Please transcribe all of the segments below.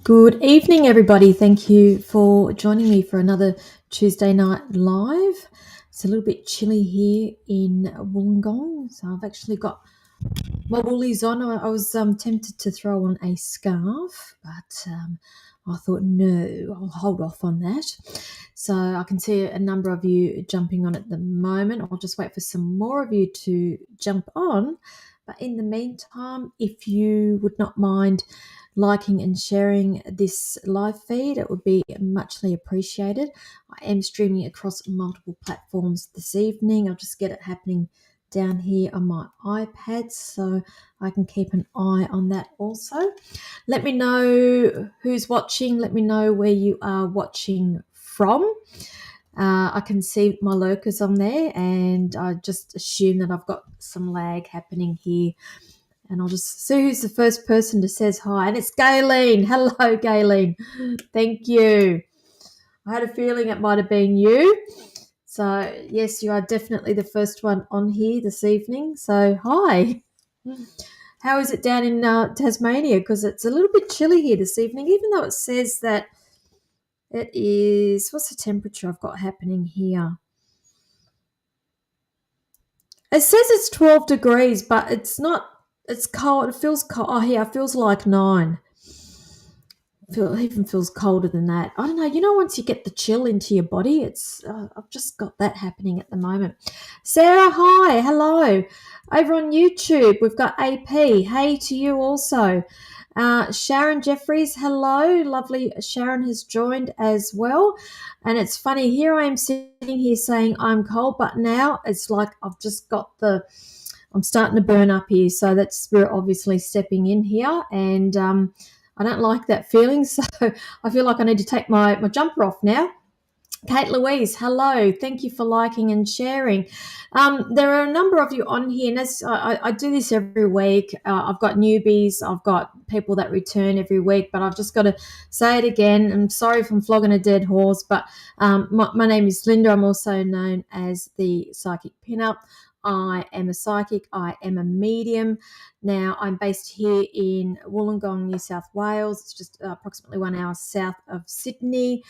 Good evening, everybody. Thank you for joining me for another Tuesday night live. It's a little bit chilly here in Wollongong, so I've actually got my woolies on. I was tempted to throw on a scarf, but I thought no, I'll hold off on that. So I can see a number of you jumping on at the moment. I'll just wait for some more of you to jump on. But in the meantime, if you would not mind liking and sharing this live feed, it would be muchly appreciated. I am streaming across multiple platforms this evening. I'll just get it happening down here on my iPad so I can keep an eye on that also. Let me know who's watching. Let me know where you are watching from. I can see my lurkers on there, and I just assume that I've got some lag happening here. And I'll just see who's the first person that says hi. And it's Gayleen. Hello, Gayleen. Thank you. I had a feeling it might have been you. So, yes, you are definitely the first one on here this evening. So, hi. How is it down in Tasmania? Because it's a little bit chilly here this evening, even though it says that it is, what's the temperature I've got happening here? It says it's 12 degrees, but it's not, it's cold. It feels cold. Oh, yeah, it feels like 9. It even feels colder than that. I don't know. Once you get the chill into your body, it's I've just got that happening at the moment. Sarah, hi, hello. Over on YouTube, we've got AP. Hey to you also. Sharon Jeffries, hello. Lovely. Sharon has joined as well. And it's funny, here I am sitting here saying I'm cold, but now it's like I've just got I'm starting to burn up here. So that's Spirit obviously stepping in here. And I don't like that feeling, so I feel like I need to take my jumper off now. Kate Louise, hello. Thank you for liking and sharing. There are a number of you on here, and as I do this every week. I've got newbies, I've got people that return every week, but I've just got to say it again. I'm sorry if I'm flogging a dead horse, but my name is Linda. I'm also known as the Psychic Pinup. I am a psychic. I am a medium. Now, I'm based here in Wollongong, New South Wales. It's just approximately 1 hour south of Sydney.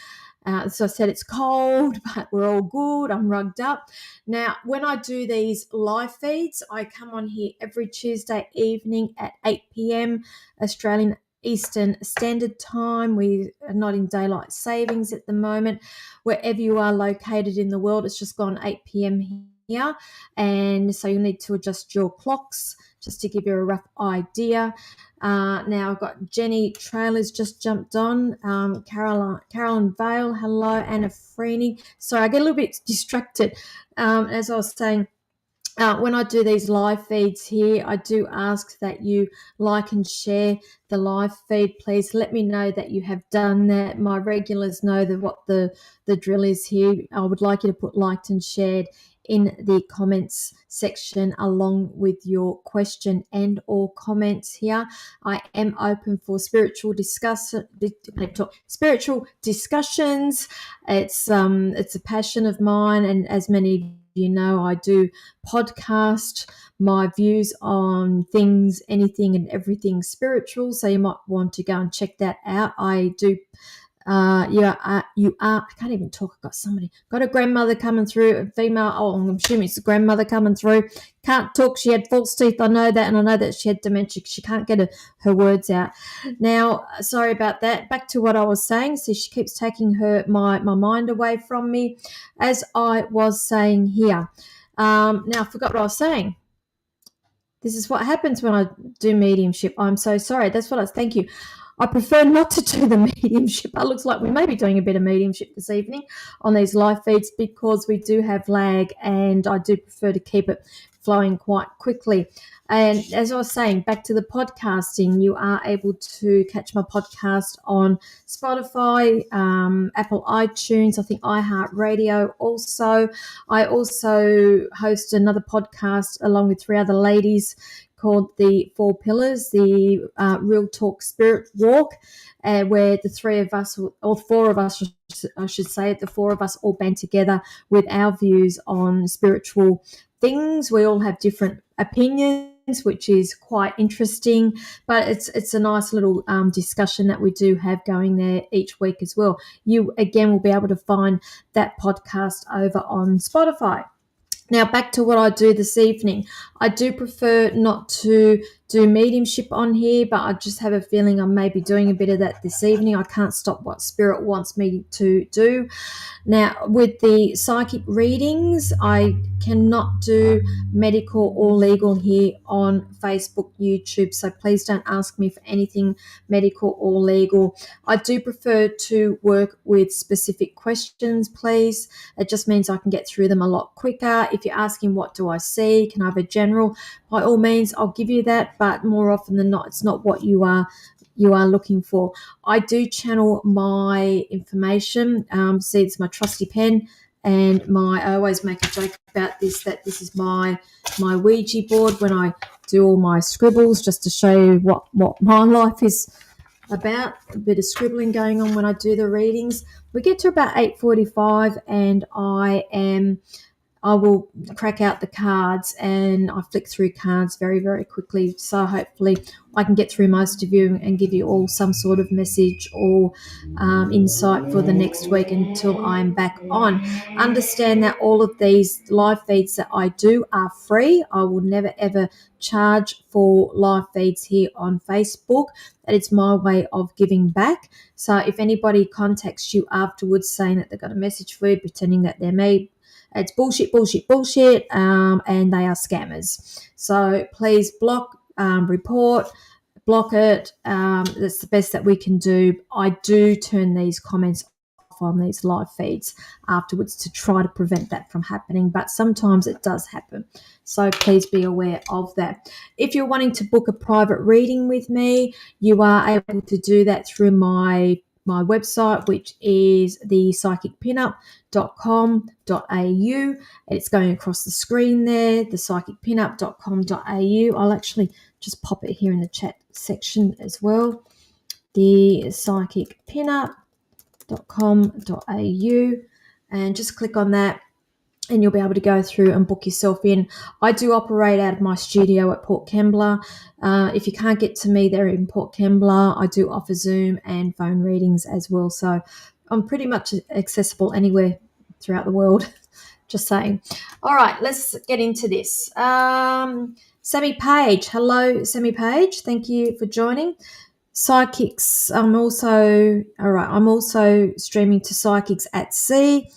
So I said it's cold, but we're all good. I'm rugged up. Now, when I do these live feeds, I come on here every Tuesday evening at 8 p.m. Australian Eastern Standard Time. We are not in daylight savings at the moment. Wherever you are located in the world, it's just gone 8 p.m. here. And so you need to adjust your clocks just to give you a rough idea. Now I've got Jenny Trailers just jumped on. Carolyn Vale, hello. Anna Freeney. Sorry, I get a little bit distracted. As I was saying, when I do these live feeds here, I do ask that you like and share the live feed. Please let me know that you have done that. My regulars know what the drill is here. I would like you to put liked and shared in the comments section along with your question and or comments here. I am open for spiritual discussions. It's a passion of mine, and as many you know, I do podcast my views on things, anything and everything spiritual. So you might want to go and check that out. I do. You are. I can't even talk. I've got a grandmother coming through, a female. Oh, I'm assuming it's a grandmother coming through. Can't talk. She had false teeth. I know that, and I know that she had dementia. She can't get her words out. Now, sorry about that. Back to what I was saying. So she keeps taking my mind away from me, as I was saying here. Now I forgot what I was saying. This is what happens when I do mediumship. I'm so sorry. That's what thank you. I prefer not to do the mediumship. It looks like we may be doing a bit of mediumship this evening on these live feeds because we do have lag, and I do prefer to keep it flowing quite quickly. And as I was saying, back to the podcasting, you are able to catch my podcast on Spotify, Apple iTunes, I think iHeartRadio also. I also host another podcast along with 3 other ladies called the 4 Pillars, the Real Talk Spirit Walk, where the 3 of us, or 4 of us, I should say, the 4 of us all band together with our views on spiritual things. We all have different opinions which is quite interesting. But it's a nice little discussion that we do have going there each week as well. You again will be able to find that podcast over on Spotify. Now, back to what I do this evening. I do prefer not to do mediumship on here, but I just have a feeling I may be doing a bit of that this evening. I can't stop what Spirit wants me to do. Now, with the psychic readings, I cannot do medical or legal here on Facebook, YouTube, so please don't ask me for anything medical or legal. I do prefer to work with specific questions, please. It just means I can get through them a lot quicker. If you're asking what do I see, can I have a general, by all means, I'll give you that, but more often than not, it's not what you are looking for. I do channel my information. See, it's my trusty pen, and I always make a joke about this, that this is my Ouija board when I do all my scribbles, just to show you what my life is about. A bit of scribbling going on when I do the readings. We get to about 8:45, and I will crack out the cards, and I flick through cards very, very quickly. So hopefully I can get through most of you and give you all some sort of message or insight for the next week until I'm back on. Understand that all of these live feeds that I do are free. I will never, ever charge for live feeds here on Facebook. That it's my way of giving back. So if anybody contacts you afterwards saying that they've got a message for you, pretending that they're me, it's bullshit, and they are scammers. So please block, report, block it. That's the best that we can do. I do turn these comments off on these live feeds afterwards to try to prevent that from happening, but sometimes it does happen. So please be aware of that. If you're wanting to book a private reading with me, you are able to do that through my website, which is the psychicpinup.com.au. It's going across the screen there, the psychicpinup.com.au. I'll actually just pop it here in the chat section as well. The psychicpinup.com.au, and just click on that, and you'll be able to go through and book yourself in. I do operate out of my studio at Port Kembla. If you can't get to me there in Port Kembla, I do offer Zoom and phone readings as well. So I'm pretty much accessible anywhere throughout the world. Just saying. All right, let's get into this. Sammy Page. Hello, Sammy Page. Thank you for joining. Psychics. I'm also streaming to Psychics at Sea,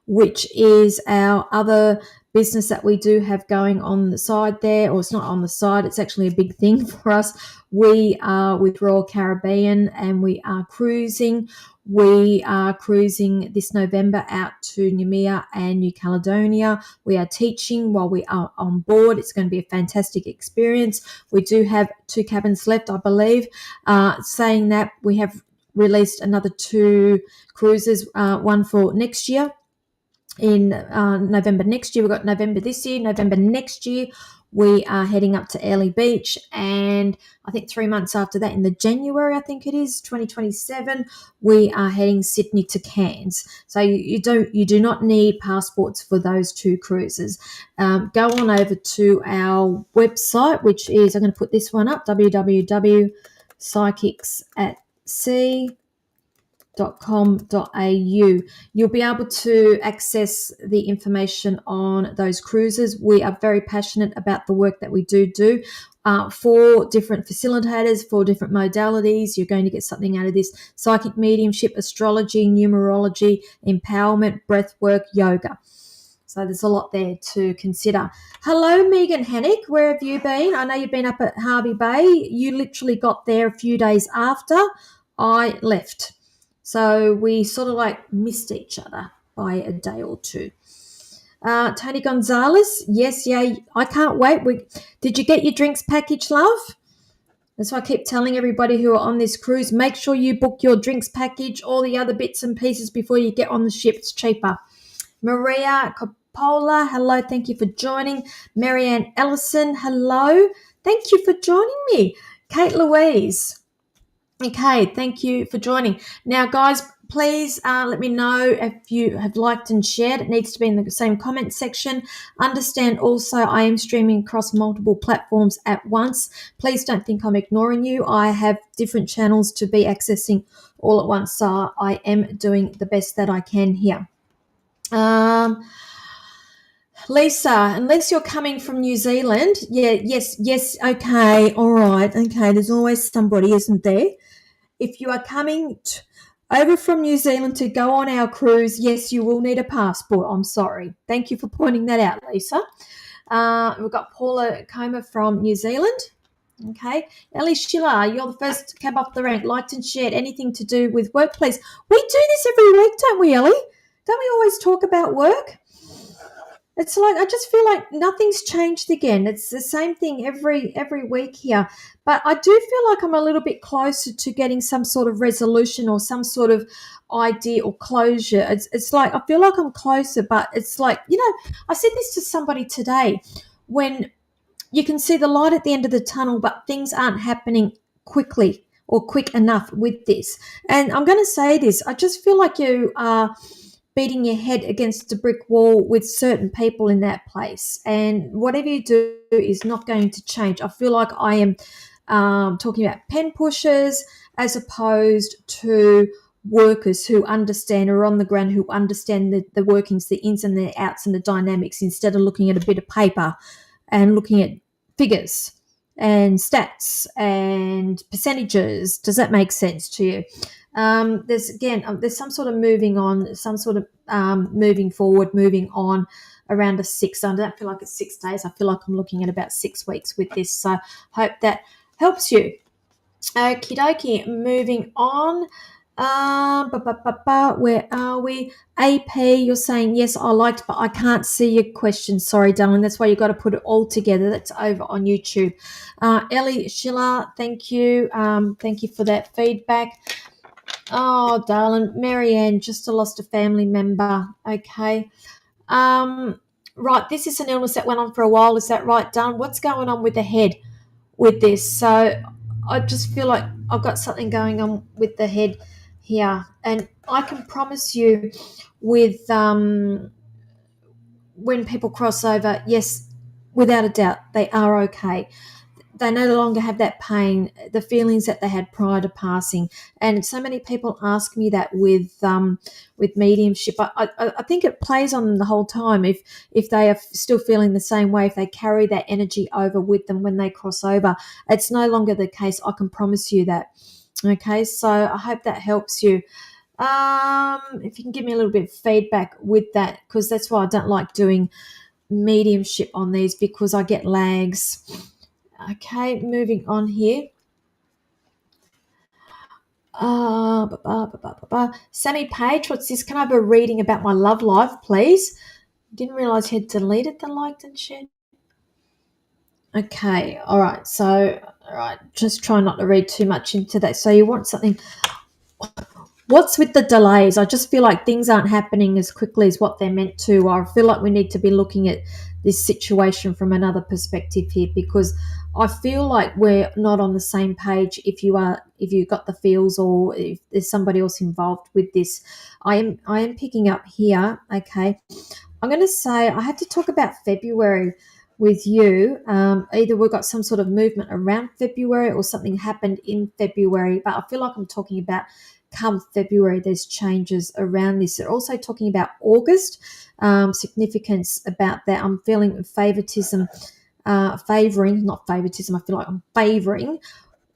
which is our other business that we do have going on the side there. Or it's not on the side, it's actually a big thing for us. We are with Royal Caribbean, and we are cruising. We are cruising this November out to Noumea and New Caledonia. We are teaching while we are on board. It's going to be a fantastic experience. We do have 2 cabins left, I believe. Saying that, we have released another 2 cruises, one for next year. In November next year. We've got November this year. November next year, we are heading up to Airlie Beach, and I think 3 months after that, in the January, I think it is 2027, we are heading Sydney to Cairns. So you do not need passports for those 2 cruises. Go on over to our website, which is, I'm going to put this one up, www.psychicsatsea.com.au. You'll be able to access the information on those cruises. We are very passionate about the work that we do. For different facilitators, for different modalities. You're going to get something out of this: psychic mediumship, astrology, numerology, empowerment, breath work, yoga. So there's a lot there to consider. Hello, Megan Hennick. Where have you been? I know you've been up at Hervey Bay. You literally got there a few days after I left. So we sort of like missed each other by a day or 2. Tony Gonzalez, yes, yeah, I can't wait. Did you get your drinks package, love? That's why I keep telling everybody who are on this cruise, make sure you book your drinks package, all the other bits and pieces before you get on the ship. It's cheaper. Maria Coppola, hello, thank you for joining. Marianne Ellison, hello, thank you for joining me. Kate Louise, Okay, thank you for joining. Now, guys, please let me know if you have liked and shared. It needs to be in the same comment section. Understand also, I am streaming across multiple platforms at once. Please don't think I'm ignoring you. I have different channels to be accessing all at once, so I am doing the best that I can here. Lisa, unless you're coming from New Zealand, yes, okay, all right, okay. There's always somebody, isn't there? If you are coming over from New Zealand to go on our cruise, yes, you will need a passport. I'm sorry. Thank you for pointing that out, Lisa. We've got Paula Coma from New Zealand. Okay. Ellie Schiller, you're the first cab off the rank. Liked and shared anything to do with work, please. We do this every week, don't we, Ellie? Don't we always talk about work? It's like I just feel like nothing's changed again. It's the same thing every week here. But I do feel like I'm a little bit closer to getting some sort of resolution or some sort of idea or closure. It's like I feel like I'm closer, but it's like, I said this to somebody today, when you can see the light at the end of the tunnel, but things aren't happening quickly or quick enough with this. And I'm going to say this, I just feel like you are beating your head against a brick wall with certain people in that place. And whatever you do is not going to change. I feel like I am talking about pen pushers as opposed to workers who understand or are on the ground, who understand the workings, the ins and the outs and the dynamics, instead of looking at a bit of paper and looking at figures and stats and percentages. Does that make sense to you? There's some sort of moving on, some sort of moving forward, moving on around a 6. I don't feel like it's 6 days. I feel like I'm looking at about 6 weeks with this. So hope that helps you. Okie dokie, moving on. Where are we? AP, you're saying yes, I liked, but I can't see your question. Sorry, darling. That's why you got to put it all together. That's over on YouTube. Ellie Schiller, thank you. Thank you for that feedback. Oh, darling, Marianne just lost a family member. Okay. Right. This is an illness that went on for a while. Is that right, darling? What's going on with the head with this? So I just feel like I've got something going on with the head here, and I can promise you, with when people cross over, yes, without a doubt, they are okay. They no longer have that pain, the feelings that they had prior to passing. And so many people ask me that with mediumship. I think it plays on them the whole time. If they are still feeling the same way, if they carry that energy over with them when they cross over, it's no longer the case. I can promise you that. Okay, so I hope that helps you. If you can give me a little bit of feedback with that, because that's why I don't like doing mediumship on these, because I get lags. Okay, moving on here. Sammy Page, what's this? Can I have a reading about my love life, please? Didn't realize he had deleted the liked and shared. Okay, all right. So, all right, just try not to read too much into that. So you want something. What's with the delays? I just feel like things aren't happening as quickly as what they're meant to. I feel like we need to be looking at this situation from another perspective here, because I feel like we're not on the same page. If you got the feels, or if there's somebody else involved with this, I am picking up here. Okay, I'm going to say I have to talk about February with you. Either we've got some sort of movement around February or something happened in February, but I feel like I'm talking about come February, there's changes around this. They're also talking about August, significance about that. I'm feeling favoritism, not favoritism. I feel like I'm favoring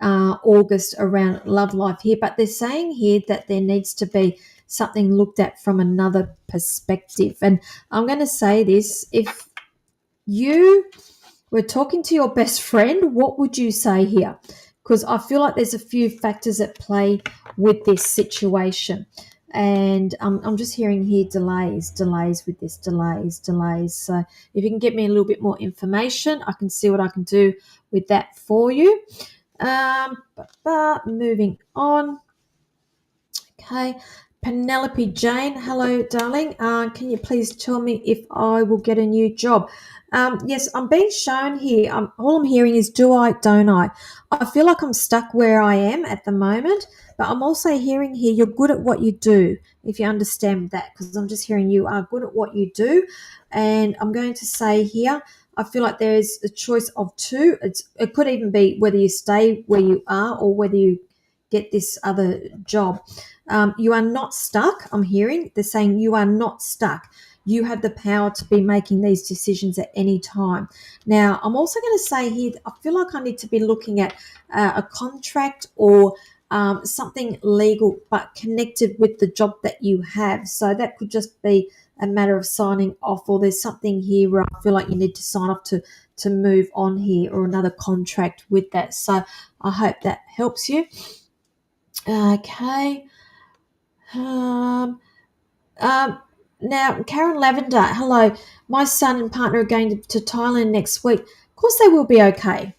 August around love life here, but they're saying here that there needs to be something looked at from another perspective. And I'm going to say this: if you were talking to your best friend, what would you say here? Because I feel like there's a few factors at play with this situation. And I'm just hearing here delays with this, delays. So if you can get me a little bit more information, I can see what I can do with that for you. But moving on. Okay. Penelope Jane, hello, darling. Can you please tell me if I will get a new job? Yes, I'm being shown here. All I'm hearing is do I, don't I? I feel like I'm stuck where I am at the moment, but I'm also hearing here you're good at what you do, if you understand that, because I'm just hearing you are good at what you do. And I'm going to say here, I feel like there's a choice of two. It could even be whether you stay where you are or whether you get this other job. You are not stuck. I'm hearing they're saying you are not stuck. You have the power to be making these decisions at any time. Now, I'm also going to say here, I feel like I need to be looking at a contract or something legal but connected with the job that you have. So that could just be a matter of signing off, or there's something here where I feel like you need to sign off to move on here, or another contract with that. So I hope that helps you. Okay. Um, um, Now, Karen Lavender, hello. My son and partner are going to Thailand next week. Of course, they will be okay.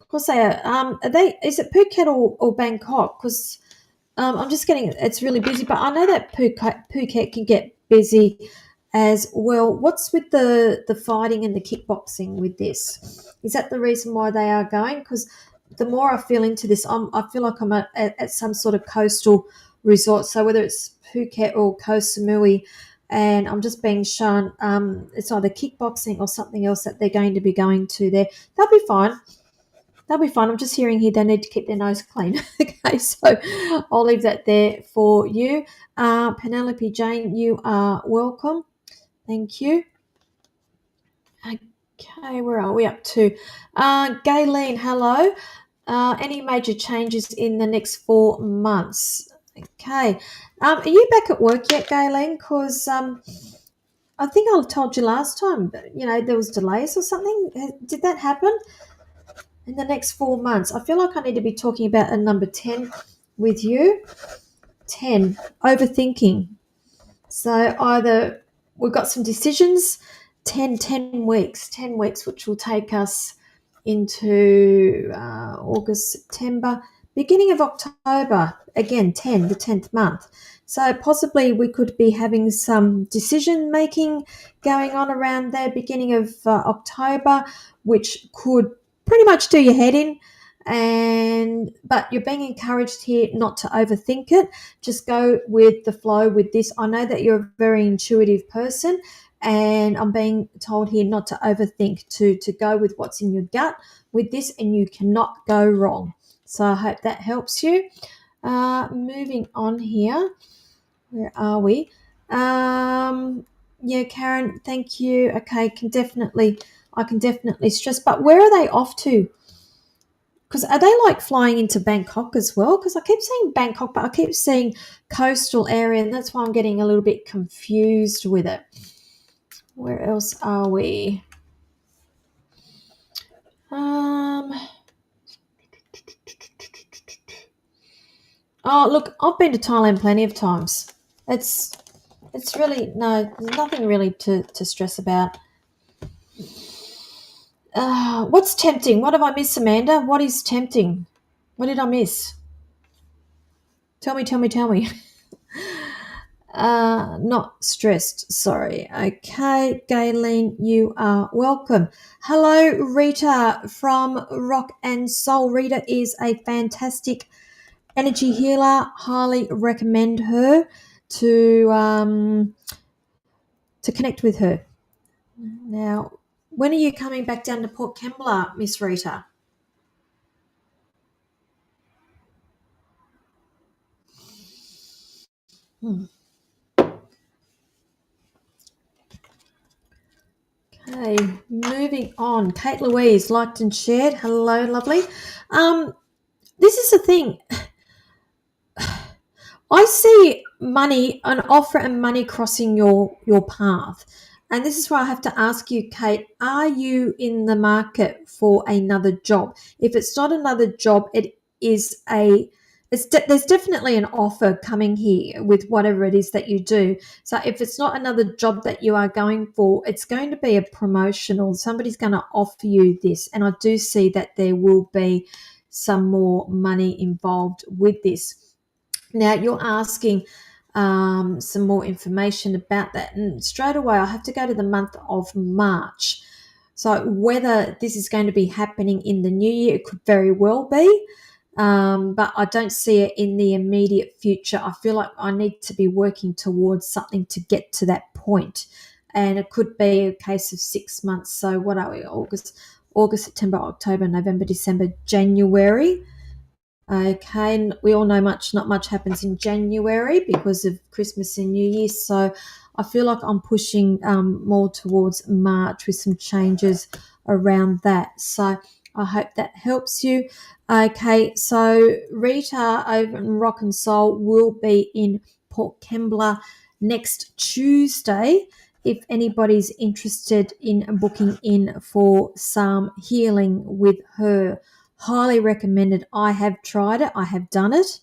Of course, they are. Are they? Is it Phuket or Bangkok? Because I'm just getting. It's really busy, but I know that Phuket can get busy as well. What's with the fighting and the kickboxing with this? Is that the reason why they are going? Because the more I feel into this, I feel like I'm at some sort of coastal resort. So whether it's Phuket or Koh Samui, and I'm just being shown it's either kickboxing or something else that they're going to be going to there. They'll be fine. They'll be fine. I'm just hearing here they need to keep their nose clean. Okay, so I'll leave that there for you. Penelope Jane, you are welcome. Thank you. Okay, where are we up to? Gayleen, hello. Any major changes in the next 4 months? Okay. Are you back at work yet, Gayleen? Because I think I told you last time, but, there was delays or something. Did that happen in the next 4 months? I feel like I need to be talking about a number 10 with you. 10, overthinking. So either we've got some decisions, 10 weeks, 10 weeks, which will take us into August, September, beginning of October, again, 10, the 10th month. So possibly we could be having some decision making going on around there, beginning of October, which could pretty much do your head in. But you're being encouraged here not to overthink it. Just go with the flow with this. I know that you're a very intuitive person, and I'm being told here not to overthink, to go with what's in your gut with this, and you cannot go wrong. So I hope that helps you. Moving on here. Where are we? Yeah, Karen, thank you. Okay, I can definitely stress. But where are they off to? Because are they like flying into Bangkok as well? Because I keep saying Bangkok, but I keep seeing coastal area, and that's why I'm getting a little bit confused with it. Where else are we? Oh, look, I've been to Thailand plenty of times. It's it's really no, there's nothing really to stress about. What's tempting? What have I missed, Amanda? What is tempting? What did I miss? Tell me, tell me, tell me. Not stressed, sorry. Okay, Gayleen, you are welcome. Hello, Rita from Rock and Soul. Rita is a fantastic energy healer. Highly recommend her to connect with her. Now, when are you coming back down to Port Kembla, Miss Rita? Hmm. Okay, moving on. Kate Louise liked and shared. Hello, lovely. This is the thing. I see money, an offer and money crossing your path. And this is why I have to ask you, Kate, are you in the market for another job? If it's not another job, it is there's definitely an offer coming here with whatever it is that you do. So if it's not another job that you are going for, it's going to be a promotion, or somebody's going to offer you this. And I do see that there will be some more money involved with this. Now you're asking, some more information about that. And straight away, I have to go to the month of March. So whether this is going to be happening in the new year, it could very well be. But I don't see it in the immediate future. I feel like I need to be working towards something to get to that point. And it could be a case of 6 months. So what are we? August, September, October, November, December, January. Okay, and we all know not much happens in January because of Christmas and New Year. So I feel like I'm pushing more towards March with some changes around that. So I hope that helps you. Okay, so Rita over in Rock and Soul will be in Port Kembla next Tuesday. If anybody's interested in booking in for some healing with her, highly recommended. I have tried it, I have done it,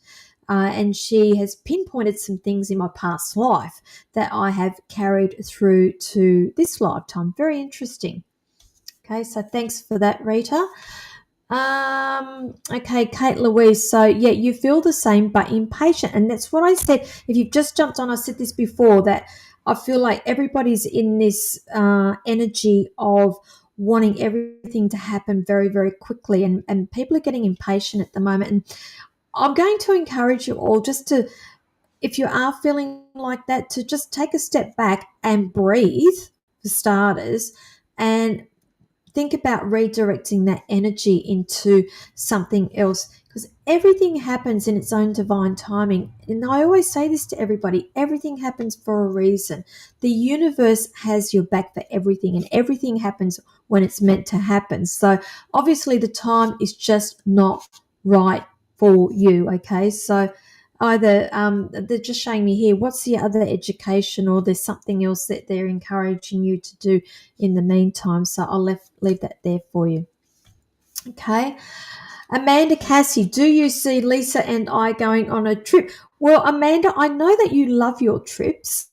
and she has pinpointed some things in my past life that I have carried through to this lifetime. Very interesting. Okay, so thanks for that, Rita. Okay, Kate Louise. So yeah, you feel the same but impatient, and that's what I said. If you've just jumped on, I said this before that I feel like everybody's in this energy of wanting everything to happen very, very quickly, and people are getting impatient at the moment. And I'm going to encourage you all just to, if you are feeling like that, to just take a step back and breathe for starters, and think about redirecting that energy into something else, because everything happens in its own divine timing. And I always say this to everybody, everything happens for a reason. The universe has your back for everything, and everything happens when it's meant to happen. So obviously the time is just not right for you. Okay, so either they're just showing me here what's the other education, or there's something else that they're encouraging you to do in the meantime. So I'll leave that there for you. Okay. Amanda Cassie, do you see Lisa and I going on a trip? Well, Amanda, I know that you love your trips,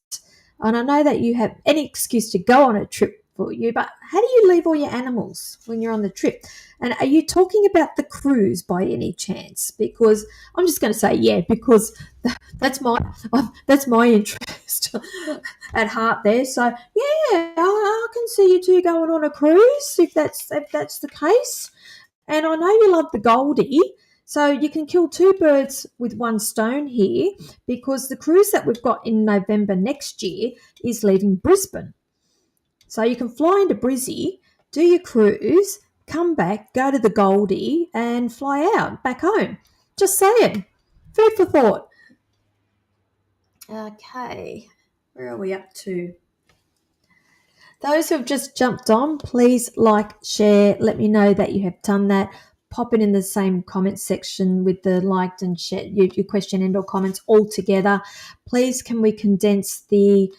and I know that you have any excuse to go on a trip for you, but how do you leave all your animals when you're on the trip? And are you talking about the cruise by any chance? Because I'm just going to say, yeah, because that's my interest at heart there. So yeah, I can see you two going on a cruise if that's the case. And I know you love the Goldie, so you can kill two birds with one stone here, because the cruise that we've got in November next year is leaving Brisbane. So you can fly into Brizzy, do your cruise, come back, go to the Goldie, and fly out back home. Just saying. Food for thought. Okay, where are we up to? Those who have just jumped on, please like, share, let me know that you have done that. Pop it in the same comment section with the liked and share your question and or comments all together. Please, can we condense the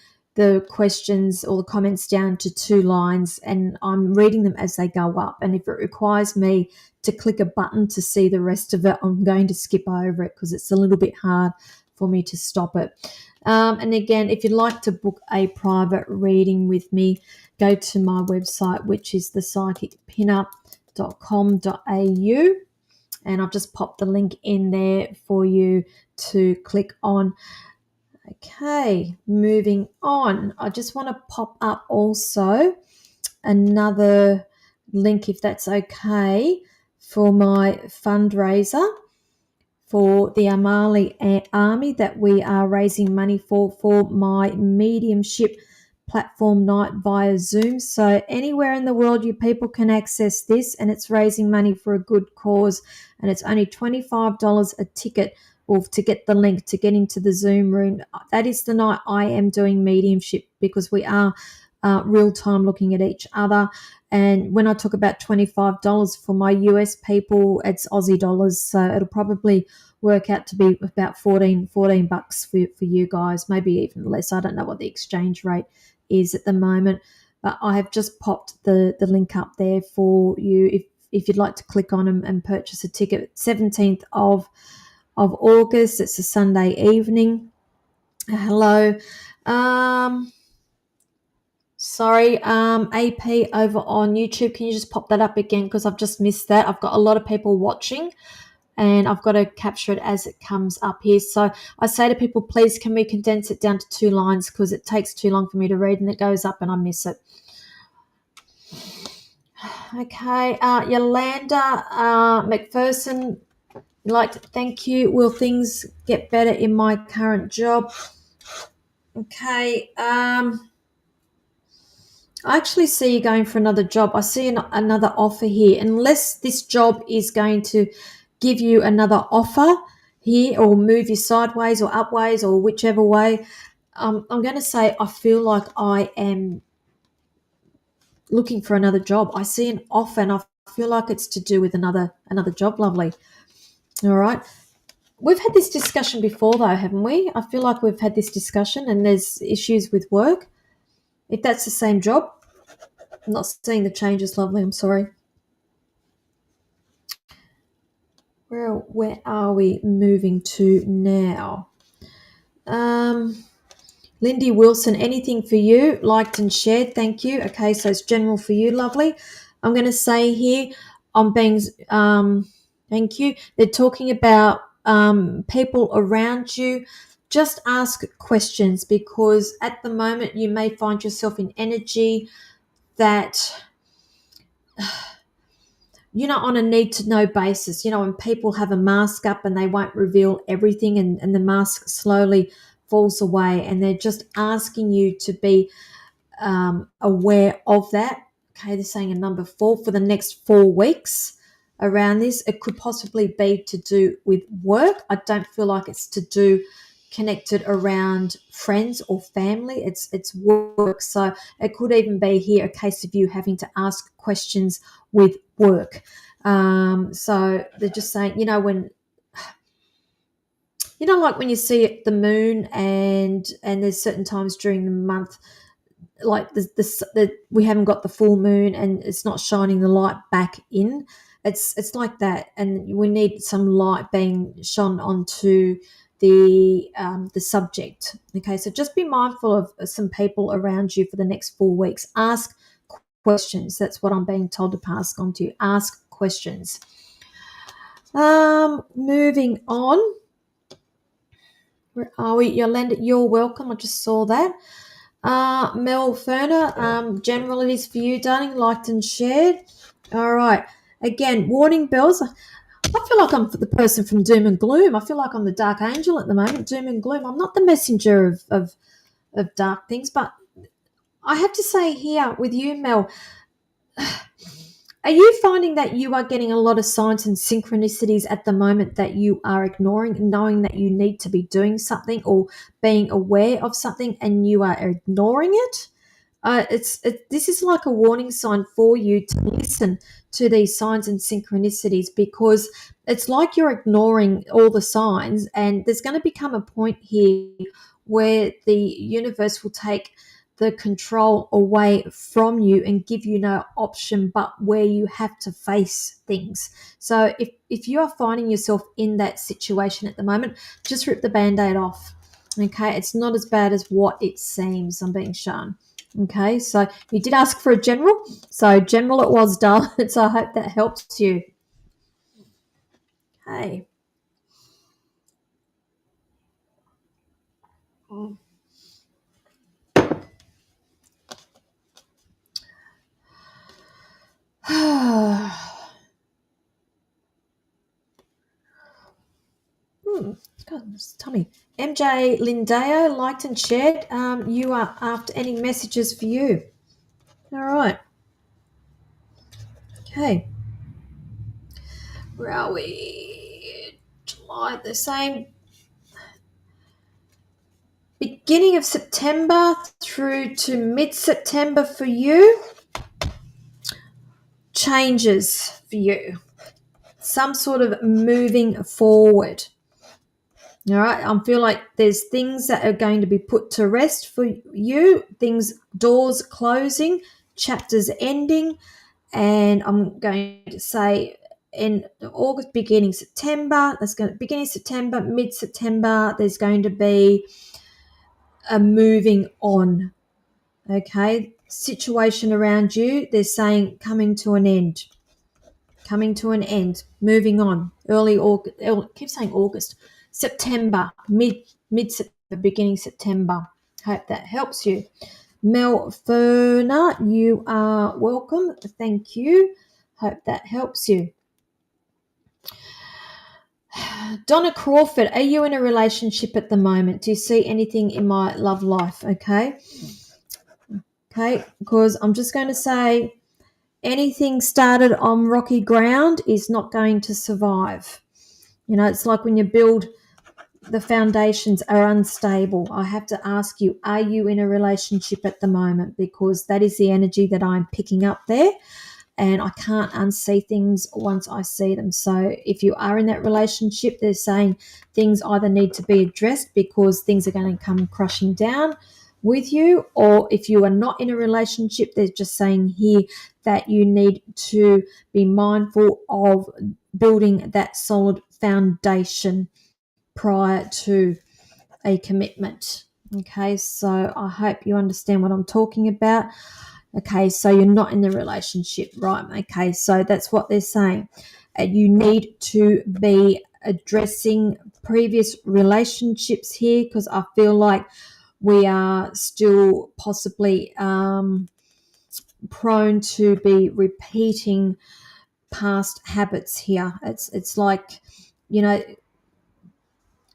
questions or the comments down to 2 lines, and I'm reading them as they go up. And if it requires me to click a button to see the rest of it, I'm going to skip over it because it's a little bit hard for me to stop it. And again, if you'd like to book a private reading with me, go to my website, which is thepsychicpinup.com.au, and I've just popped the link in there for you to click on. Okay, moving on. I just want to pop up also another link, if that's okay, for my fundraiser for the Amali Army that we are raising money for my mediumship platform night via Zoom. So anywhere in the world you people can access this, and it's raising money for a good cause, and it's only $25 a ticket, or to get the link to get into the Zoom room. That is the night I am doing mediumship, because we are real time looking at each other. And when I talk about $25 for my US people, it's Aussie dollars, so it'll probably work out to be about 14 bucks for you guys, maybe even less. I don't know what the exchange rate is at the moment, but I have just popped the link up there for you if you'd like to click on and purchase a ticket. 17th of August, it's a Sunday evening. Hello. Sorry, AP over on YouTube, can you just pop that up again, because I've just missed that. I've got a lot of people watching. and I've got to capture it as it comes up here. So I say to people, please can we condense it down to 2 lines, because it takes too long for me to read and it goes up and I miss it. Okay, Yolanda McPherson, thank you. Will things get better in my current job? Okay, I actually see you going for another job. I see another offer here. Unless this job is going to give you another offer here, or move you sideways or upways or whichever way, I'm going to say I feel like I am looking for another job. I see an offer and I feel like it's to do with another job, lovely. All right. We've had this discussion before though, haven't we? I feel like we've had this discussion and there's issues with work. If that's the same job, I'm not seeing the changes, lovely. I'm sorry. Where are we moving to now? Lindy Wilson, anything for you? Liked and shared, thank you. Okay, so it's general for you, lovely. I'm going to say here, I'm being, thank you. They're talking about people around you. Just ask questions, because at the moment you may find yourself in energy that on a need to know basis. When people have a mask up and they won't reveal everything, and the mask slowly falls away, and they're just asking you to be aware of that. Okay, they're saying a number 4 for the next 4 weeks around this. It could possibly be to do with work. I don't feel like it's to do connected around friends or family. It's work. So it could even be here a case of you having to ask questions with work. So they're just saying, when like when you see the moon, and there's certain times during the month, like we haven't got the full moon and it's not shining the light back in. It's like that, and we need some light being shone onto the subject. Okay, so just be mindful of some people around you for the next 4 weeks. Ask questions. That's what I'm being told to pass on to you. Ask questions. Moving on. Where are we? Yolanda, you're welcome. I just saw that. Mel Ferner, general it is for you, darling, liked and shared. All right. Again, warning bells. I feel like I'm the person from doom and gloom. I feel like I'm the dark angel at the moment, doom and gloom. I'm not the messenger of dark things, but I have to say here with you, Mel, are you finding that you are getting a lot of signs and synchronicities at the moment that you are ignoring, knowing that you need to be doing something or being aware of something, and you are ignoring it? This is like a warning sign for you to listen to these signs and synchronicities, because it's like you're ignoring all the signs, and there's going to become a point here where the universe will take the control away from you and give you no option but where you have to face things. So if you are finding yourself in that situation at the moment, just rip the band-aid off. Okay, it's not as bad as what it seems. I'm being shown. Okay, so you did ask for a general. So general it was, darling. So I hope that helps you. Hey. God, this tummy. MJ Lindeo liked and shared. You are after any messages for you. All right. Okay. Where are we? July, the same. Beginning of September through to mid-September for you. Changes for you. Some sort of moving forward. All right. I feel like there's things that are going to be put to rest for you. Doors closing, chapters ending. And I'm going to say in August, beginning September, beginning September, mid-September, there's going to be a moving on. Okay. Situation around you, they're saying coming to an end. coming to an end, moving on. Early August, keep saying August, September, mid September, beginning September. Hope that helps you. Mel Ferner, you are welcome. Thank you. Hope that helps you. Donna Crawford, are you in a relationship at the moment? Do you see anything in my love life? Okay, because I'm just going to say anything started on rocky ground is not going to survive. You know, it's like when you build, the foundations are unstable. I have to ask you, are you in a relationship at the moment? Because that is the energy that I'm picking up there. And I can't unsee things once I see them. So if you are in that relationship, they're saying things either need to be addressed because things are going to come crushing down with you, or if you are not in a relationship, they're just saying here that you need to be mindful of building that solid foundation prior to a commitment. Okay, so I hope you understand what I'm talking about. Okay, so you're not in the relationship, right? Okay, so that's what they're saying. You need to be addressing previous relationships here, because I feel like we are still possibly prone to be repeating past habits here. It's like, you know,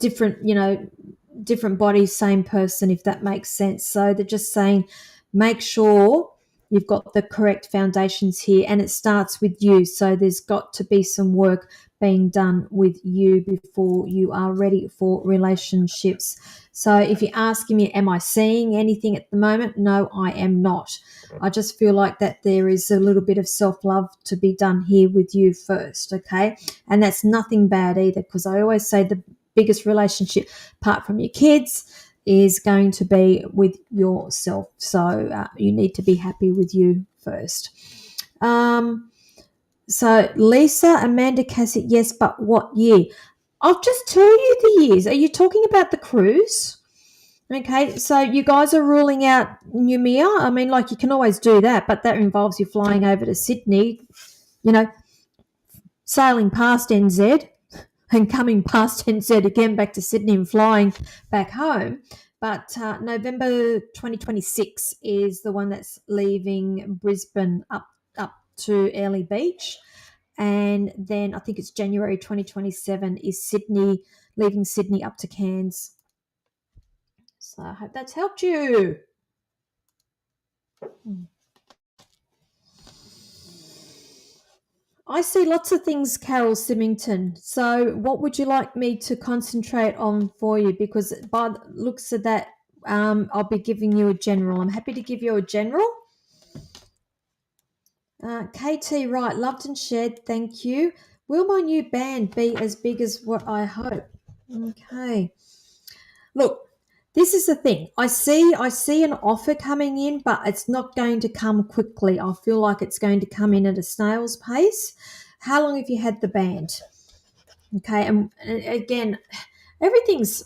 different bodies, same person, if that makes sense. So they're just saying, make sure you've got the correct foundations here, and it starts with you. So there's got to be some work being done with you before you are ready for relationships. So if you're asking me, am I seeing anything at the moment? No, I am not. I just feel like that there is a little bit of self-love to be done here with you first, okay? And that's nothing bad either, because I always say the biggest relationship apart from your kids is going to be with yourself. So you need to be happy with you first. So Lisa, Amanda, Cassie, yes, but what year? I'll just tell you the years. Are you talking about the cruise? Okay, so you guys are ruling out Noumea. I mean, like, you can always do that, but that involves you flying over to Sydney, you know, sailing past NZ and coming past NZ again back to Sydney and flying back home. But November 2026 is the one that's leaving Brisbane up to Airlie Beach. And then I think it's January 2027 is Sydney, leaving Sydney up to Cairns. So I hope that's helped you. I see lots of things, Carol Symington. So what would you like me to concentrate on for you? Because by the looks of that, I'll be giving you a general. I'm happy to give you a general. KT Wright, loved and shared, thank you. Will my new band be as big as what I hope? Okay. Look, this is the thing. I see an offer coming in, but it's not going to come quickly. I feel like it's going to come in at a snail's pace. How long have you had the band? Okay, and again, everything's...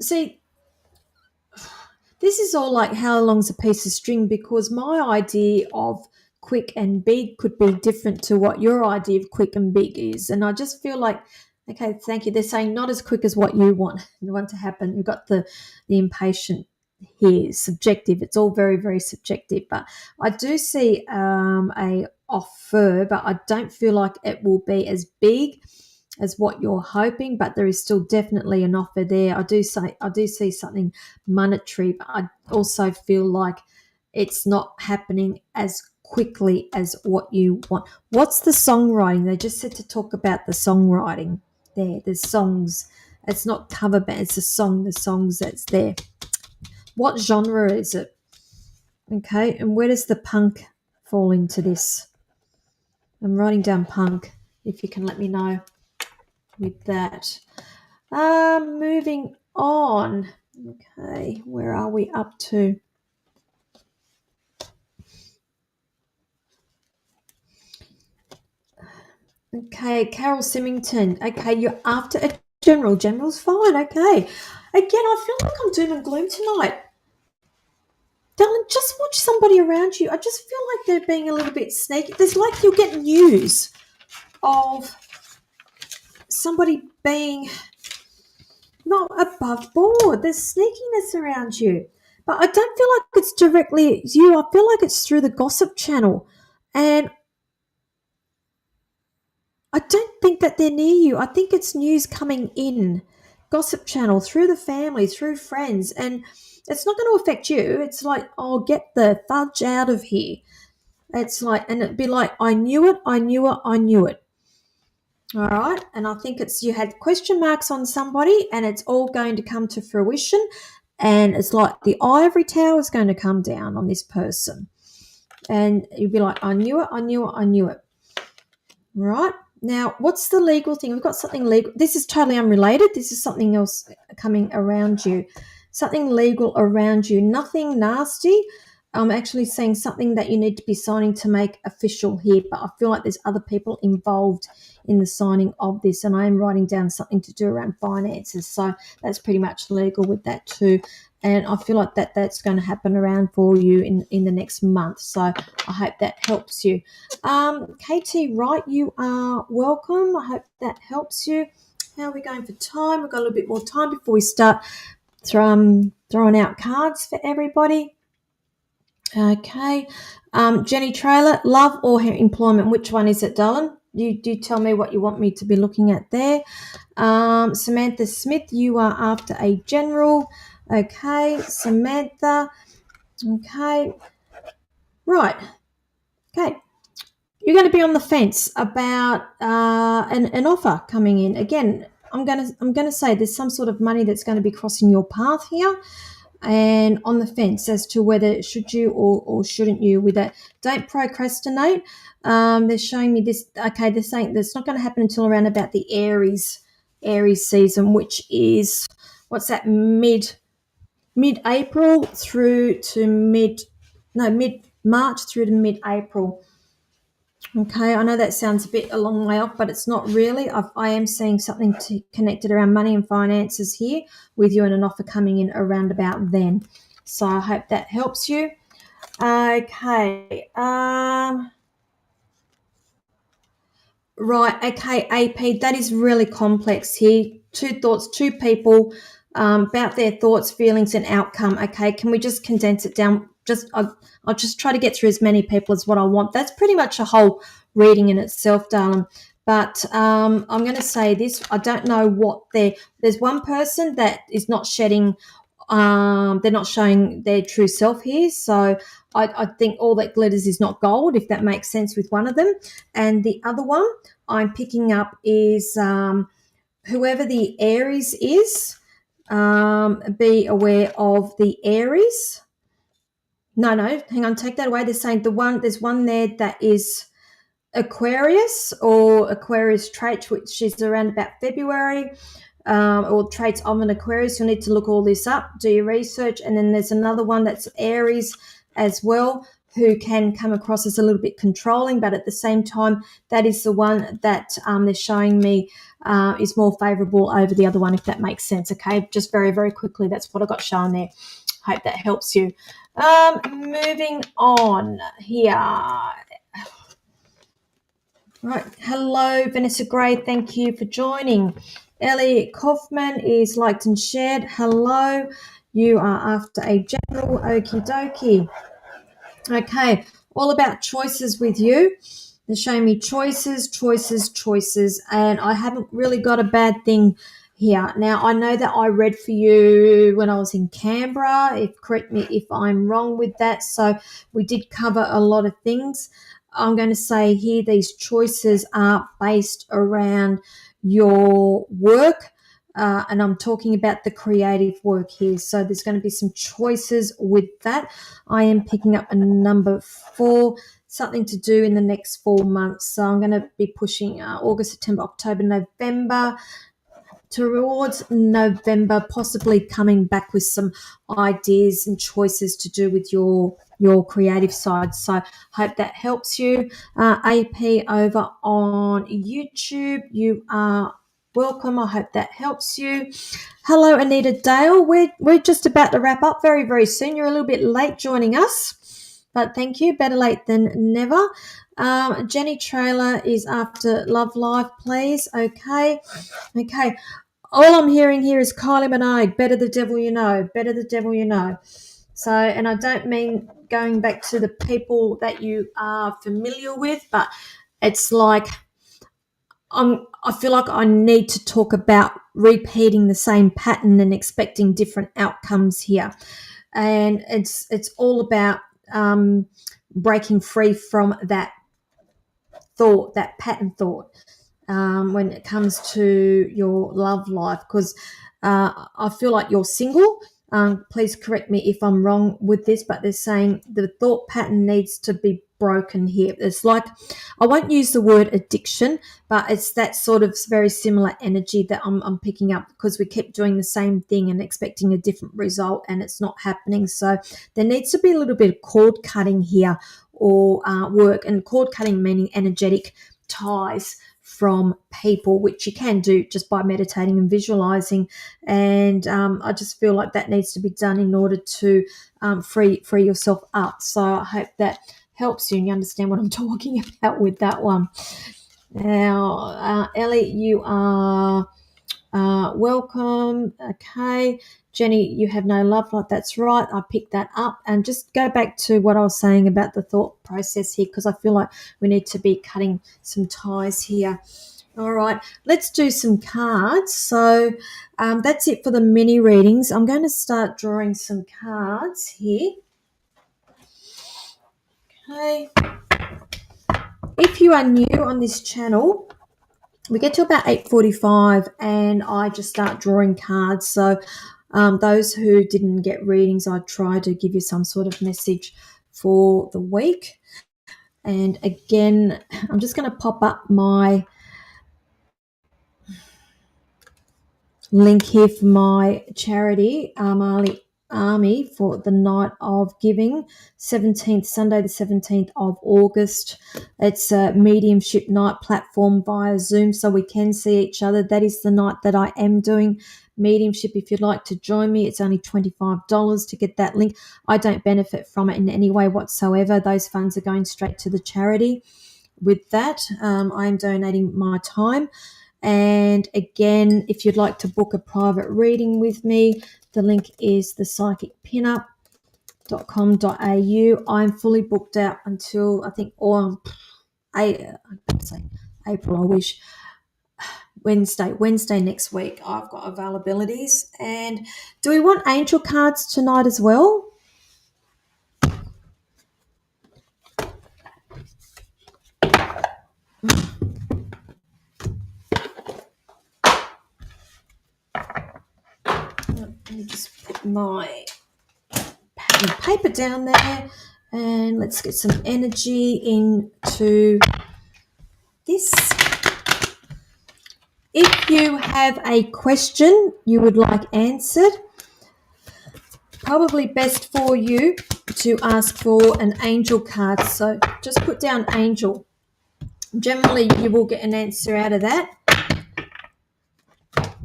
See, this is all like how long's a piece of string, because my idea of quick and big could be different to what your idea of quick and big is. And I just feel like, okay, thank you. They're saying not as quick as what you want to happen. You've got the impatient here, subjective. It's all very, very subjective. But I do see a offer, but I don't feel like it will be as big as what you're hoping, but there is still definitely an offer there. I do see something monetary, but I also feel like it's not happening as quickly as what you want. What's the songwriting? They just said to talk about the songwriting there. There's songs. It's not cover band. It's the songs that's there. What genre is it? Okay, and where does the punk fall into this? I'm writing down punk, if you can let me know with that. Moving on. Okay, where are we up to? Okay, Carol Symington. Okay, you're after a general. General's fine. Okay. Again, I feel like I'm doom and gloom tonight. Darling, just what watch somebody around you. I just feel like they're being a little bit sneaky. There's like you'll get news of somebody being not above board. There's sneakiness around you. But I don't feel like it's directly you. I feel like it's through the gossip channel. And I don't think that they're near you. I think it's news coming in. Gossip channel, through the family, through friends. And it's not going to affect you. It's like, oh, get the fudge out of here. It's like, and it'd be like, I knew it, I knew it, I knew it. All right. And I think it's you had question marks on somebody and it's all going to come to fruition. And it's like the ivory tower is going to come down on this person. And you'd be like, I knew it, I knew it, I knew it. All right. Now, what's the legal thing? We've got something legal. This is totally unrelated. This is something else coming around you. Something legal around you. Nothing nasty. I'm actually saying something that you need to be signing to make official here, but I feel like there's other people involved in the signing of this, and I am writing down something to do around finances, so that's pretty much legal with that too. And I feel like that's going to happen around for you in the next month, so I hope that helps you. KT Wright, you are welcome. I hope that helps you. How are we going for time? We've got a little bit more time before we start throwing out cards for everybody. Okay. Jenny Trailer, love or employment? Which one is it, darling? You do tell me what you want me to be looking at there. Samantha Smith, you are after a general. Okay. Samantha. Okay. Right. Okay. You're going to be on the fence about an offer coming in. Again, I'm gonna say there's some sort of money that's going to be crossing your path here. And on the fence as to whether should you or shouldn't you with that. Don't procrastinate. They're showing me this. Okay, they're saying that's not going to happen until around about the Aries season, which is what's that mid-April through to mid-March through to mid-April. Okay, I know that sounds a long way off, but it's not really. I am seeing something connected around money and finances here with you and an offer coming in around about then. So I hope that helps you. Okay. Right. Okay, AP, that is really complex here. Two thoughts, two people about their thoughts, feelings, and outcome. Okay, can we just condense it down? I'll just try to get through as many people as what I want. That's pretty much a whole reading in itself, darling. But I'm going to say this. I don't know what there's one person that is not shedding. They're not showing their true self here. So I think all that glitters is not gold, if that makes sense with one of them. And the other one I'm picking up is whoever the Aries is, be aware of the Aries. No, hang on, take that away. They're saying there's one there that is Aquarius or Aquarius trait, which is around about February, or traits of an Aquarius. You'll need to look all this up, do your research. And then there's another one that's Aries as well, who can come across as a little bit controlling, but at the same time, that is the one that they're showing me is more favorable over the other one, if that makes sense. Okay, just very, very quickly, that's what I got shown there. Hope that helps you. Moving on here. Right. Hello, Vanessa Gray. Thank you for joining. Ellie Kaufman is liked and shared. Hello. You are after a general. Okie dokie. Okay. All about choices with you. They're showing me choices. And I haven't really got a bad thing here. Now, I know that I read for you when I was in Canberra. Correct me if I'm wrong with that. So we did cover a lot of things. I'm going to say here these choices are based around your work, and I'm talking about the creative work here. So there's going to be some choices with that. I am picking up a number 4, something to do in the next 4 months. So I'm going to be pushing August, September, October, November, towards November, possibly coming back with some ideas and choices to do with your creative side. So hope that helps you. AP over on YouTube, you are welcome. I hope that helps you. Hello, Anita Dale. We're just about to wrap up very, very soon. You're a little bit late joining us. but thank you. Better late than never. Jenny Trailer is after Love Life, please. Okay. All I'm hearing here is Kylie Minogue, better the devil you know, better the devil you know. So, and I don't mean going back to the people that you are familiar with, but it's like I feel like I need to talk about repeating the same pattern and expecting different outcomes here. And it's all about breaking free from that thought, that pattern thought, when it comes to your love life. Because I feel like you're single. Please correct me if I'm wrong with this, but they're saying the thought pattern needs to be broken here. It's like, I won't use the word addiction, but it's that sort of very similar energy that I'm picking up, because we keep doing the same thing and expecting a different result and it's not happening. So there needs to be a little bit of cord cutting here, or work, and cord cutting meaning energetic ties from people, which you can do just by meditating and visualizing. And I just feel like that needs to be done in order to free yourself up. So I hope that helps you and you understand what I'm talking about with that one. Now, Ellie, you are welcome. Okay. Jenny, you have no love life. That's right. I picked that up. And just go back to what I was saying about the thought process here, because I feel like we need to be cutting some ties here. All right, let's do some cards. So that's it for the mini readings. I'm going to start drawing some cards here. Okay. If you are new on this channel, we get to about 8:45 and I just start drawing cards. So those who didn't get readings, I try to give you some sort of message for the week. And again, I'm just going to pop up my link here for my charity, Marley Army, for the Night of Giving, Sunday the 17th of August. It's a mediumship night platform via Zoom, so we can see each other. That is the night that I am doing mediumship. If you'd like to join me, it's only $25 to get that link. I don't benefit from it in any way whatsoever. Those funds are going straight to the charity. With that, I am donating my time. And again, if you'd like to book a private reading with me, the link is thepsychicpinup.com.au. I'm fully booked out until I think April, I wish. Wednesday next week, I've got availabilities. And do we want angel cards tonight as well? Let me just put my pad and paper down there, and let's get some energy into this. If you have a question you would like answered, probably best for you to ask for an angel card. So just put down angel. Generally, you will get an answer out of that.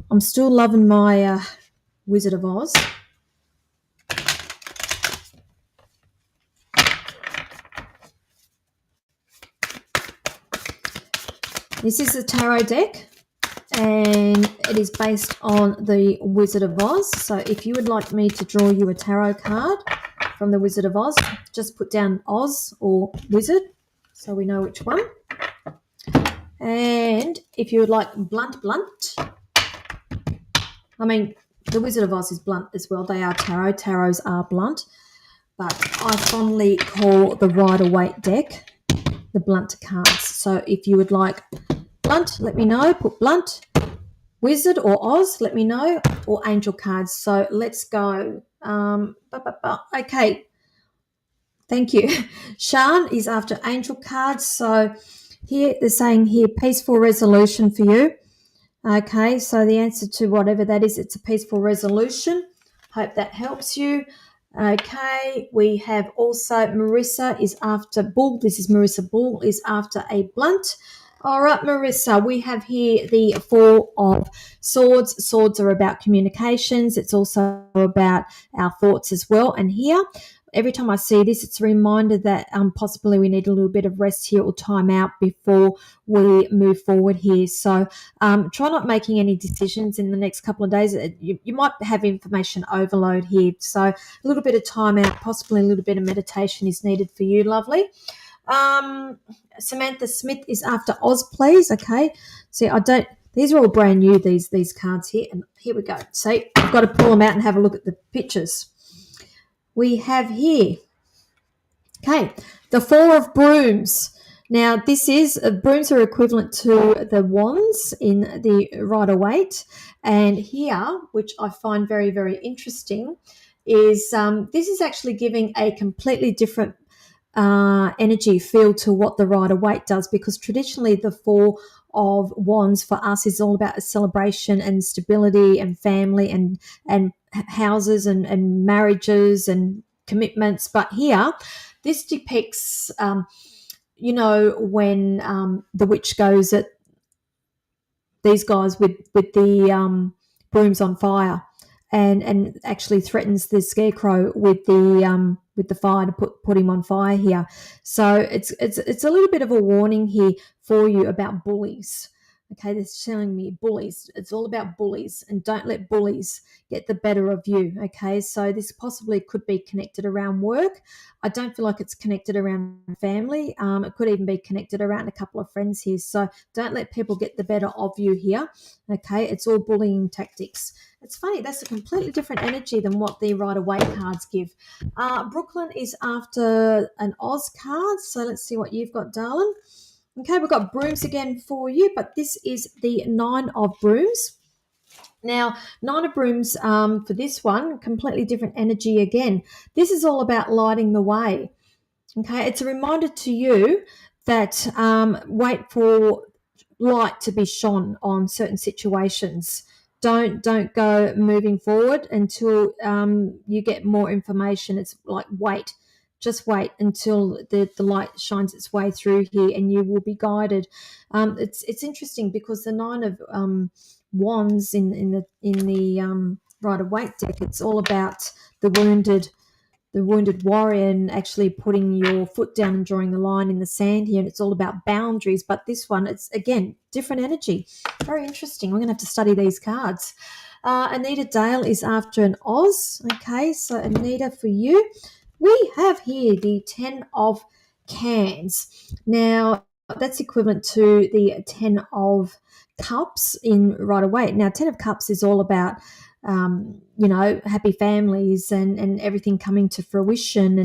I'm still loving my Wizard of Oz. This is the tarot deck, and it is based on the Wizard of Oz. So if you would like me to draw you a tarot card from the Wizard of Oz, just put down Oz or Wizard so we know which one. And if you would like blunt, I mean, the Wizard of Oz is blunt as well. They are tarot. Tarots are blunt. But I fondly call the Rider-Waite deck the blunt cards. So if you would like blunt, let me know. Put blunt, Wizard or Oz, let me know, or angel cards. So let's go. Okay. Thank you. Shan is after angel cards. So here they're saying here, peaceful resolution for you. Okay, so the answer to whatever that is, it's a peaceful resolution. Hope that helps you. Okay, we have also Marissa is after Bull. This is Marissa Bull is after a blunt. All right, Marissa, we have here the Four of Swords. Swords are about communications. It's also about our thoughts as well. And here every time I see this, it's a reminder that possibly we need a little bit of rest here or time out before we move forward here. So try not making any decisions in the next couple of days. You might have information overload here. So a little bit of time out, possibly a little bit of meditation is needed for you, lovely. Samantha Smith is after Oz, please. Okay. See, these are all brand new, these cards here. And here we go. See, I've got to pull them out and have a look at the pictures. We have here, okay, the Four of Brooms. Now, this is, brooms are equivalent to the wands in the Rider-Waite. And here, which I find very, very interesting, is this is actually giving a completely different energy feel to what the Rider-Waite does, because traditionally the Four of Wands for us is all about a celebration and stability and family and houses and marriages and commitments. But here, this depicts, when the witch goes at these guys with the brooms on fire and actually threatens the scarecrow with the fire to put him on fire here. So it's a little bit of a warning here for you about bullies. Okay, they're telling me bullies. It's all about bullies, and don't let bullies get the better of you. Okay, so this possibly could be connected around work. I don't feel like it's connected around family. It could even be connected around a couple of friends here. So don't let people get the better of you here. Okay, it's all bullying tactics. It's funny, that's a completely different energy than what the Rider-Waite cards give. Brooklyn is after an Oz card, so let's see what you've got, darling. Okay, we've got brooms again for you, but this is the Nine of Brooms. Now, Nine of Brooms for this one, completely different energy again. This is all about lighting the way. Okay, it's a reminder to you that wait for light to be shone on certain situations. Don't go moving forward until you get more information. It's like wait. Just wait until the light shines its way through here, and you will be guided. It's interesting because the Nine of Wands in the Rider-Waite deck, it's all about the wounded warrior and actually putting your foot down and drawing the line in the sand here, and it's all about boundaries. But this one, it's again different energy. Very interesting. We're going to have to study these cards. Anita Dale is after an Oz. Okay, so Anita, for you, we have here the 10 of Cans. Now, that's equivalent to the 10 of Cups in Rider-Waite. Now, 10 of Cups is all about, happy families and everything coming to fruition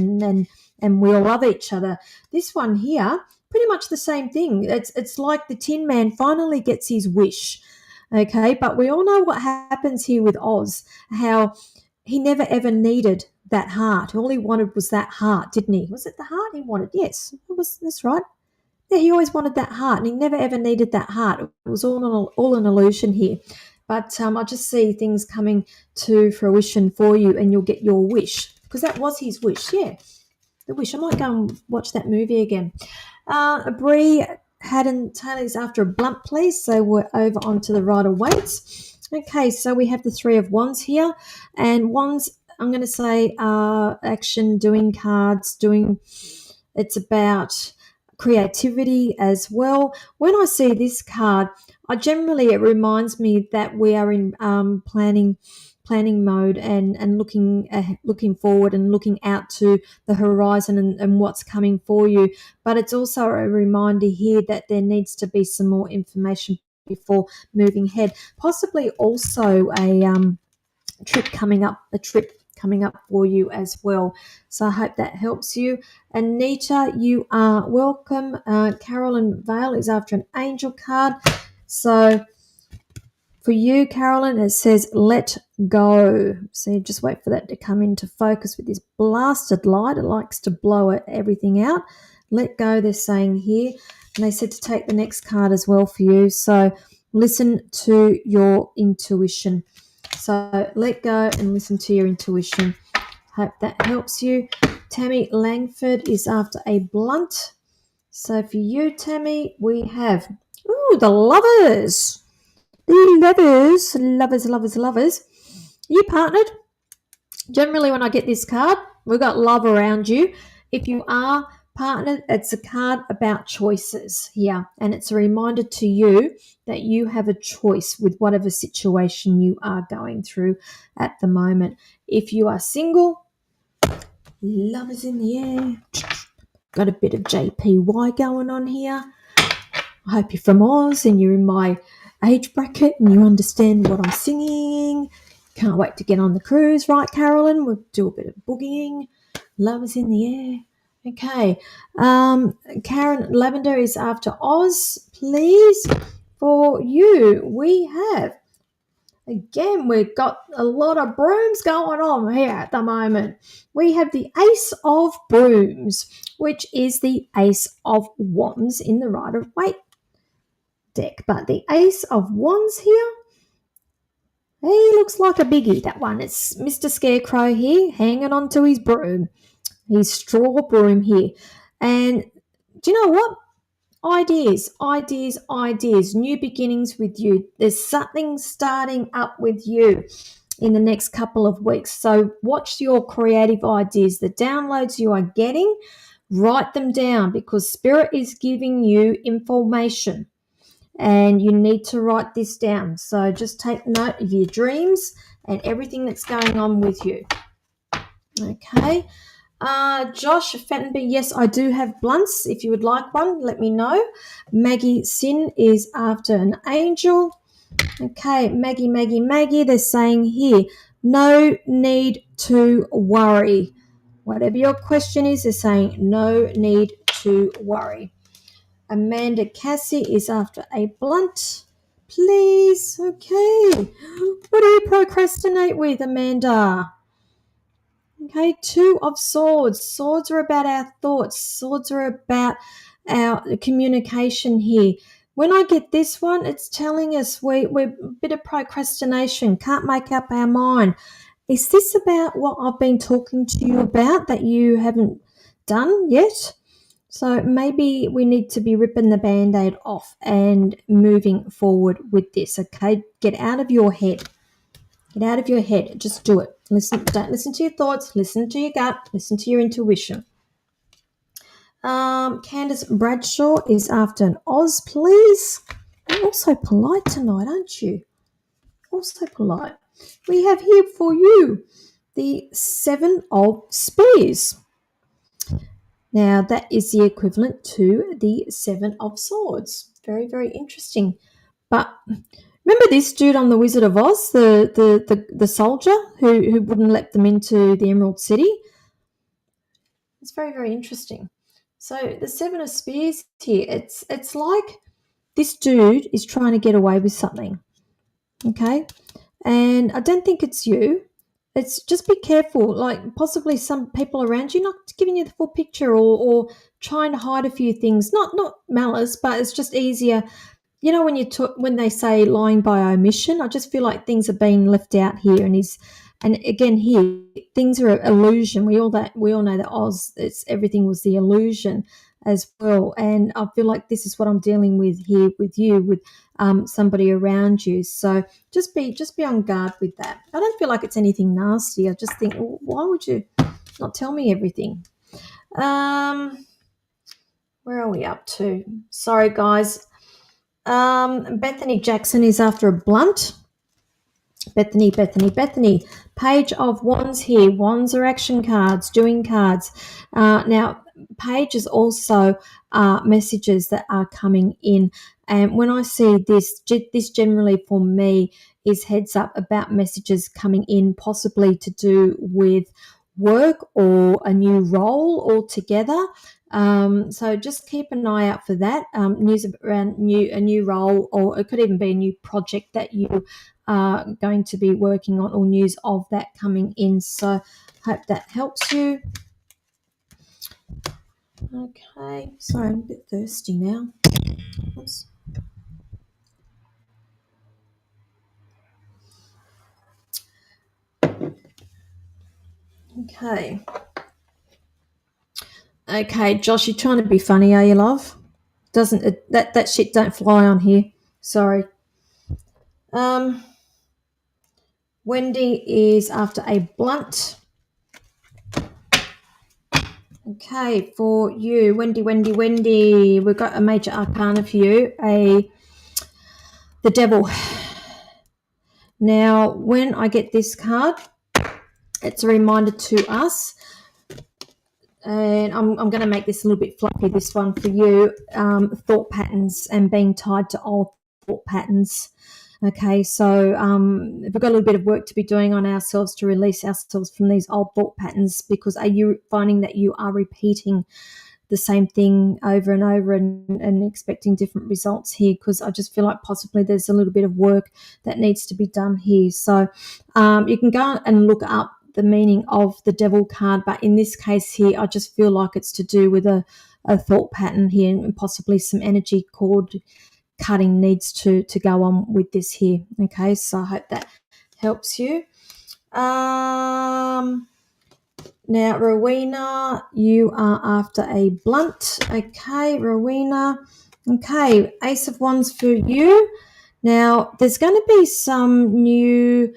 and we all love each other. This one here, pretty much the same thing. It's like the Tin Man finally gets his wish. Okay, but we all know what happens here with Oz, how he never ever needed that heart. All he wanted was that heart, didn't he? Was it the heart he wanted? Yes, that's right. Yeah, he always wanted that heart, and he never ever needed that heart. It was all an illusion here. But I just see things coming to fruition for you, and you'll get your wish, because that was his wish. Yeah, the wish. I might go and watch that movie again. Bree Haddon Taylor's after a blunt, please. So we're over onto the Rider-Waites. Okay, so we have the Three of Wands here, and Wands, I'm going to say action, doing cards, it's about creativity as well. When I see this card, it reminds me that we are in planning mode and looking forward and looking out to the horizon and what's coming for you. But it's also a reminder here that there needs to be some more information before moving ahead. Possibly also a trip coming up for you as well. So I hope that helps you. Anita, you are welcome. Carolyn Vale is after an angel card. So for you, Carolyn, it says let go. So you just wait for that to come into focus with this blasted light. It likes to blow everything out. Let go, they're saying here. And they said to take the next card as well for you. So listen to your intuition. So let go and listen to your intuition. Hope that helps you. Tammy Langford is after a blunt. So for you, Tammy, we have the Lovers. The lovers. You partnered. Generally, when I get this card, We've got love around you. If you are partnered, it's a card about choices here. And it's a reminder to you that you have a choice with whatever situation you are going through at the moment. If you are single, love is in the air. Got a bit of JPY going on here. I hope you're from Oz and you're in my age bracket and you understand what I'm singing. Can't wait to get on the cruise, right, Carolyn? We'll do a bit of boogieing. Love is in the air. Okay. Karen, Lavender is after Oz, please. For you, we have, again, we've got a lot of brooms going on here at the moment. We have the Ace of Brooms, which is the Ace of Wands in the Rider-Waite deck. But the Ace of Wands here, he looks like a biggie, that one. It's Mr. Scarecrow here, hanging onto his broom. His straw broom here. And do you know what? Ideas, new beginnings with you. There's something starting up with you in the next couple of weeks. So watch your creative ideas, the downloads you are getting, write them down because Spirit is giving you information and you need to write this down. So just take note of your dreams and everything that's going on with you. Okay. Josh Fentonby, yes, I do have blunts. If you would like one, let me know. Maggie Sin is after an angel. Okay, Maggie, they're saying here, no need to worry. Whatever your question is, they're saying no need to worry. Amanda Cassie is after a blunt. Please, okay. What do you procrastinate with, Amanda? Okay, Two of Swords. Swords are about our thoughts. Swords are about our communication here. When I get this one, it's telling us we're a bit of procrastination, can't make up our mind. Is this about what I've been talking to you about that you haven't done yet? So maybe we need to be ripping the Band-Aid off and moving forward with this, okay? Get out of your head. Get out of your head. Just do it. Don't listen to your thoughts. Listen to your gut. Listen to your intuition. Candace Bradshaw is after an Oz, please. You're also polite tonight, aren't you? Also polite. We have here for you the Seven of Spears. Now, that is the equivalent to the Seven of Swords. Very, very interesting. But remember this dude on the Wizard of Oz, the soldier who wouldn't let them into the Emerald City? It's very, very interesting. So the Seven of Spears here, it's like this dude is trying to get away with something, okay? And I don't think it's you. It's just be careful, like possibly some people around you not giving you the full picture or trying to hide a few things. Not malice, but it's just easier. You know, when they say lying by omission, I just feel like things are being left out here, and again here things are an illusion. We all know that Oz, everything was the illusion as well, and I feel like this is what I'm dealing with here with you, with somebody around you. So just be on guard with that. I don't feel like it's anything nasty. I just think, well, why would you not tell me everything? Where are we up to? Sorry, guys. Bethany Jackson is after a blunt. Bethany. Page of Wands here. Wands are action cards, doing cards. Now, pages also are messages that are coming in. And when I see this generally for me is heads up about messages coming in, possibly to do with work or a new role altogether. So just keep an eye out for that. News around a new role, or it could even be a new project that you are going to be working on, or news of that coming in. So hope that helps you. Okay, sorry, I'm a bit thirsty now. Oops. Okay, Josh, you're trying to be funny, are you, love? Doesn't it, that shit don't fly on here. Sorry. Wendy is after a blunt. Okay, for you, Wendy, we've got a major arcana for you, the Devil. Now, when I get this card, it's a reminder to us, and I'm going to make this a little bit fluffy, this one for you, thought patterns and being tied to old thought patterns. Okay, so we've got a little bit of work to be doing on ourselves to release ourselves from these old thought patterns, because are you finding that you are repeating the same thing over and over and expecting different results here? Because I just feel like possibly there's a little bit of work that needs to be done here. So you can go and look up the meaning of the Devil card, but in this case here, I just feel like it's to do with a thought pattern here, and possibly some energy cord cutting needs to go on with this here. Okay, so I hope that helps you. Now, Rowena, you are after a blunt. Okay, Rowena. Okay, Ace of Wands for you. Now, there's going to be some new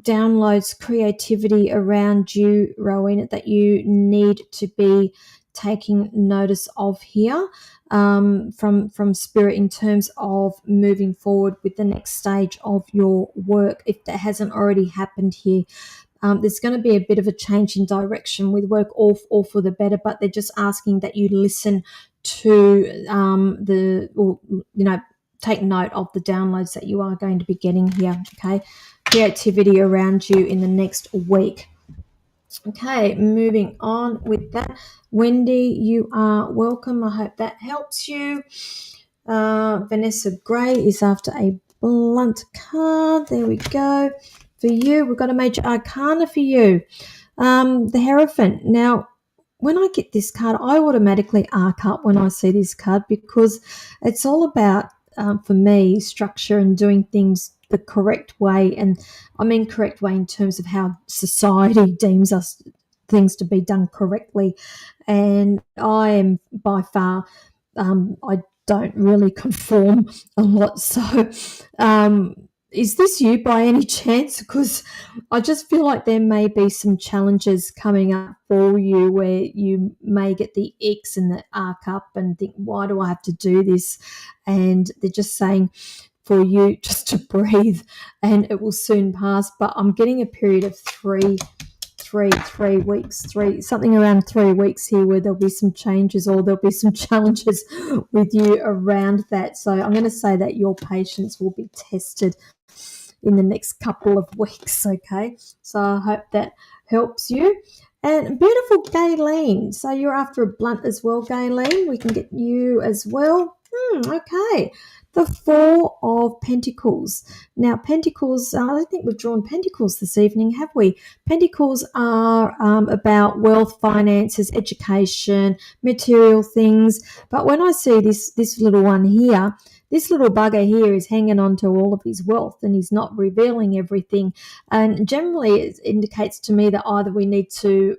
downloads, creativity around you, Rowena, that you need to be taking notice of here from Spirit, in terms of moving forward with the next stage of your work, if that hasn't already happened here. There's going to be a bit of a change in direction with work, all for the better, but they're just asking that you listen to take note of the downloads that you are going to be getting here. Okay, creativity around you in the next week. Okay, moving on with that. Wendy, you are welcome. I hope that helps you. Vanessa Gray is after a blunt card. There we go. For you, we've got a major arcana for you. The Hierophant. Now, when I get this card, I automatically arc up when I see this card, because it's all about, for me, structure and doing things the correct way. And I mean correct way in terms of how society deems us things to be done correctly. And I am by far, I don't really conform a lot. So is this you by any chance? Because I just feel like there may be some challenges coming up for you where you may get the X and the arc up and think, why do I have to do this? And they're just saying for you just to breathe and it will soon pass. But I'm getting a period of three weeks, something around 3 weeks here, where there'll be some changes or there'll be some challenges with you around that. So I'm going to say that your patience will be tested in the next couple of weeks. Okay, so I hope that helps you. And beautiful Gayleen, so you're after a blunt as well, Gayleen. We can get you as well. Okay, the Four of Pentacles. Now, Pentacles, I don't think we've drawn Pentacles this evening, have we? Pentacles are about wealth, finances, education, material things. But when I see this little one here, this little bugger here is hanging on to all of his wealth and he's not revealing everything. And generally it indicates to me that either we need to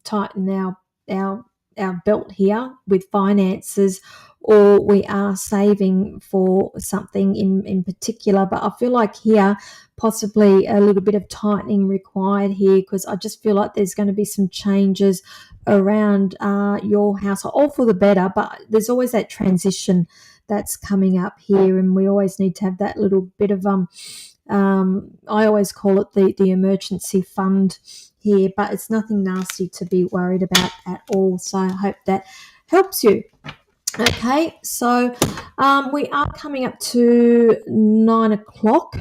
tighten our belt here with finances, or we are saving for something in particular. But I feel like here possibly a little bit of tightening required here, because I just feel like there's going to be some changes around your house, all for the better, but there's always that transition that's coming up here, and we always need to have that little bit of I always call it the emergency fund here, but it's nothing nasty to be worried about at all. So I hope that helps you. Okay, so we are coming up to 9 o'clock,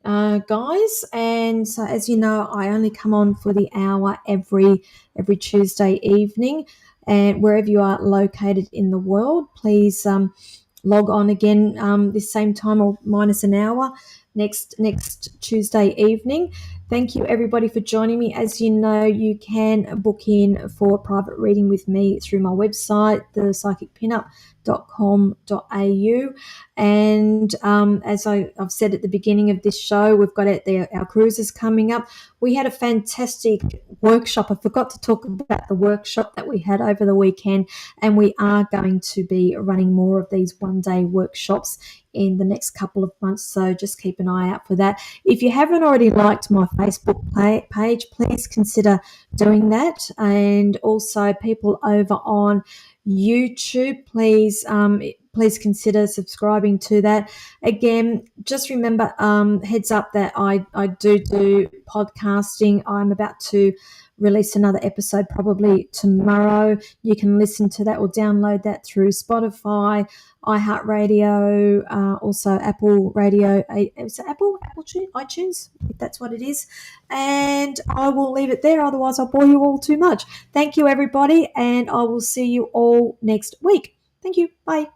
guys, and so as you know, I only come on for the hour every Tuesday evening, and wherever you are located in the world, please log on again this same time or minus an hour next Tuesday evening. Thank you everybody for joining me. As you know, you can book in for a private reading with me through my website, thepsychicpinup.com.au. And as I've said at the beginning of this show, we've got our cruises coming up. We had a fantastic workshop. I forgot to talk about the workshop that we had over the weekend, and we are going to be running more of these one-day workshops in the next couple of months, so just keep an eye out for that. If you haven't already liked my Facebook page, please consider doing that. And also people over on YouTube, please consider subscribing to that. Again, just remember, heads up that I do podcasting. I'm about to release another episode probably tomorrow. You can listen to that or download that through Spotify, iHeartRadio, also Apple Radio. Is it iTunes, if that's what it is. And I will leave it there. Otherwise, I'll bore you all too much. Thank you, everybody, and I will see you all next week. Thank you. Bye.